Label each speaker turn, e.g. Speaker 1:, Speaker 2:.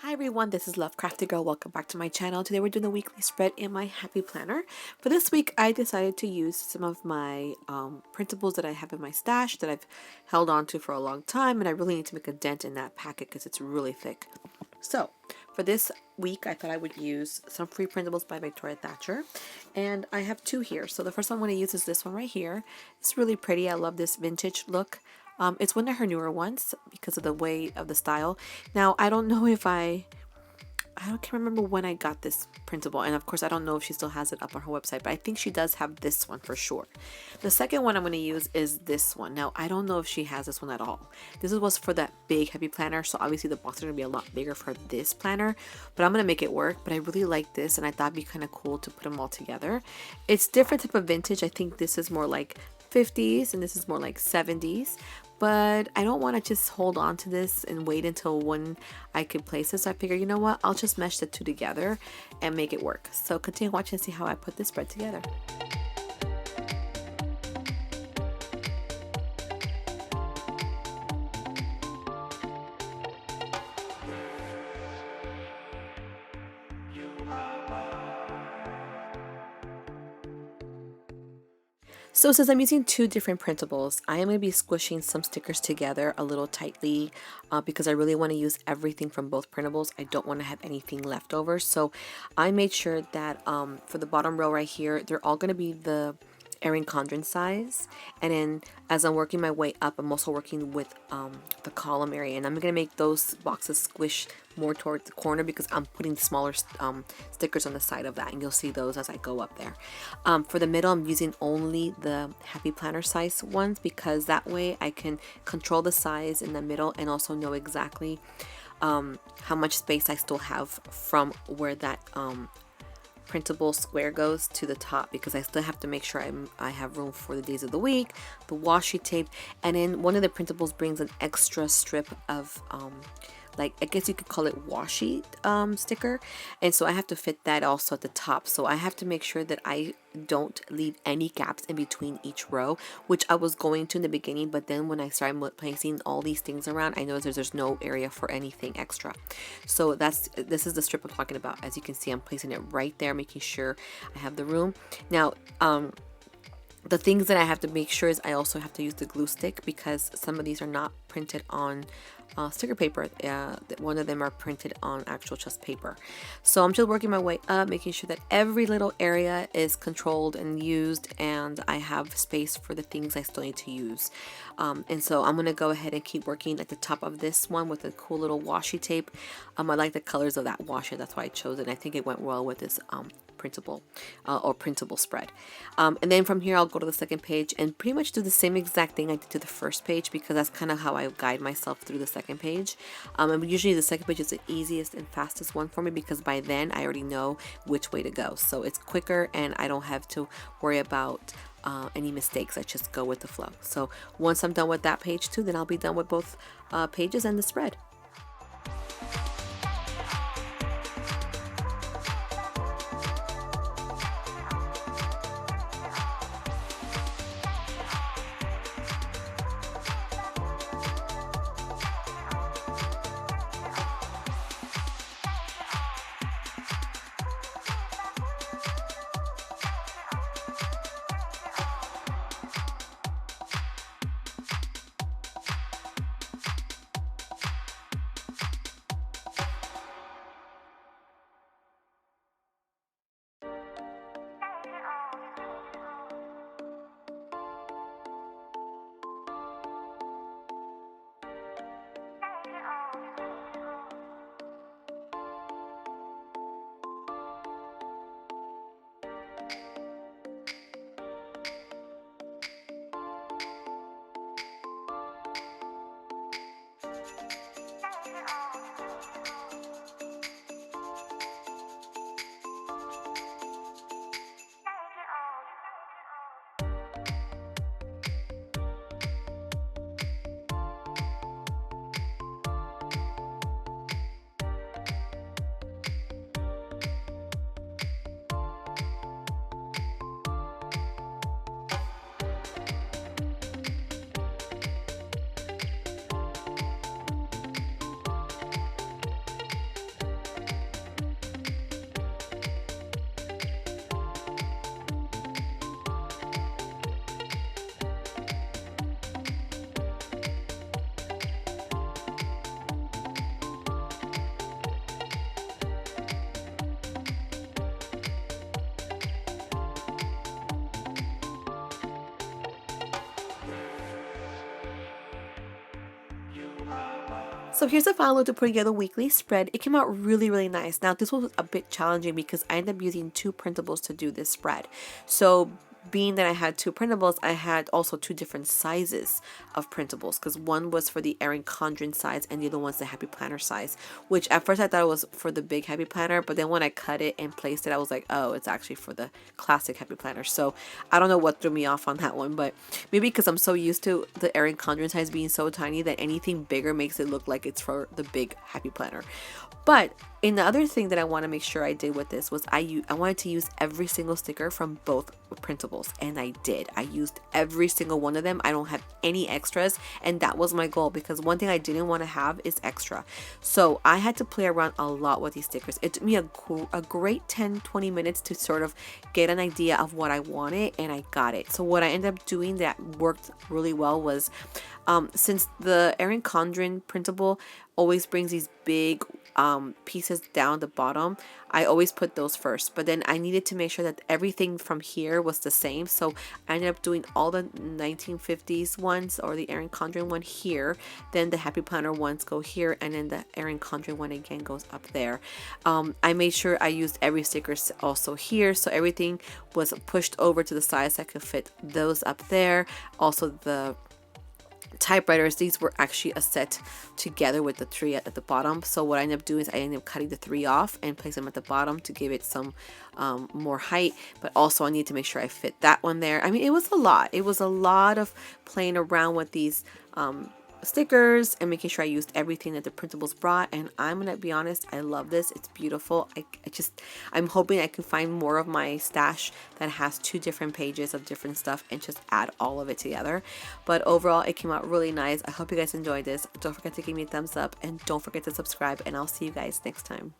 Speaker 1: Hi everyone, this is Love Crafty Girl. Welcome back to my channel. Today we're doing a weekly spread in my Happy Planner. For this week, I decided to use some of my printables that I have in my stash that I've held on to for a long time, and I really need to make a dent in that packet because it's really thick. So, for this week, I thought I would use some free printables by Victoria Thatcher, and I have two here. So the first one I'm going to use is this one right here. It's really pretty. I love this vintage look. It's one of her newer ones because of the way of the style. Now, I don't know if can't remember when I got this printable, and of course I don't know if she still has it up on her website, but I think she does have this one for sure. The second one I'm going to use is this one. Now, I don't know if she has this one at all. This was for that big Happy Planner, so obviously the box is going to be a lot bigger for this planner, but I'm going to make it work. But I really like this, and I thought it'd be kind of cool to put them all together. It's different type of vintage. I think this is more like 50s and this is more like 70s, but I don't want to just hold on to this and wait until when I can place it. So I figure, you know what, I'll just mesh the two together and make it work. So continue watching and see how I put this spread together. So since I'm using two different printables, I am going to be squishing some stickers together a little tightly because I really want to use everything from both printables. I don't want to have anything left over. So I made sure that for the bottom row right here, they're all going to be the Enrin Condrin size, and then as I'm working my way up, I'm also working with the column area, and I'm gonna make those boxes squish more towards the corner because I'm putting smaller stickers on the side of that, and you'll see those as I go up there. For the middle, I'm using only the Happy Planner size ones because that way I can control the size in the middle and also know exactly how much space I still have from where that printable square goes to the top, because I still have to make sure I have room for the days of the week, the washi tape, and then one of the printables brings an extra strip of like, I guess you could call it washi sticker, and so I have to fit that also at the top. So I have to make sure that I don't leave any gaps in between each row, which I was going to in the beginning, but then when I started placing all these things around, I noticed there's no area for anything extra. So this is the strip I'm talking about. As you can see, I'm placing it right there, making sure I have the room. Now, the things that I have to make sure is I also have to use the glue stick because some of these are not printed on sticker paper. One of them are printed on actual just paper. So I'm just working my way up, making sure that every little area is controlled and used, and I have space for the things I still need to use. And so I'm going to go ahead and keep working at the top of this one with a cool little washi tape. I like the colors of that washi, that's why I chose it, and I think it went well with this printable or printable spread. And then from here I'll go to the second page and pretty much do the same exact thing I did to the first page, because that's kind of how I guide myself through the second page. And usually the second page is the easiest and fastest one for me because by then I already know which way to go, so it's quicker and I don't have to worry about any mistakes. I just go with the flow. So once I'm done with that page too, then I'll be done with both pages and the spread. So here's the final look to put together weekly spread. It came out really, really nice. Now this was a bit challenging because I ended up using two printables to do this spread. So being that I had two printables, I had also two different sizes of printables because one was for the Enrin Condrin size and the other one's the Happy Planner size, which at first I thought it was for the big Happy Planner, but then when I cut it and placed it, I was like, oh, it's actually for the classic Happy Planner. So I don't know what threw me off on that one, but maybe because I'm so used to the Enrin Condrin size being so tiny that anything bigger makes it look like it's for the big Happy Planner. But in the other thing that I want to make sure I did with this was I wanted to use every single sticker from both printables, and I did. I used every single one of them. I don't have any extras, and that was my goal because one thing I didn't want to have is extra. So I had to play around a lot with these stickers. It took me a great 10-20 minutes to sort of get an idea of what I wanted, and I got it. So what I ended up doing that worked really well was since the Enrin Condrin printable always brings these big pieces down the bottom, I always put those first, but then I needed to make sure that everything from here was the same, so I ended up doing all the 1950s ones or the Enrin Condrin one here, then the Happy Planner ones go here, and then the Enrin Condrin one again goes up there. I made sure I used every sticker also here, so everything was pushed over to the side so I could fit those up there. Also the typewriters, these were actually a set together with the three at the bottom, so what I ended up doing is I ended up cutting the three off and place them at the bottom to give it some more height, but also I need to make sure I fit that one there. I mean, it was a lot of playing around with these stickers and making sure I used everything that the printables brought, and I'm gonna be honest, I love this. It's beautiful. I'm hoping I can find more of my stash that has two different pages of different stuff and just add all of it together. But overall, it came out really nice. I hope you guys enjoyed this. Don't forget to give me a thumbs up and don't forget to subscribe, and I'll see you guys next time.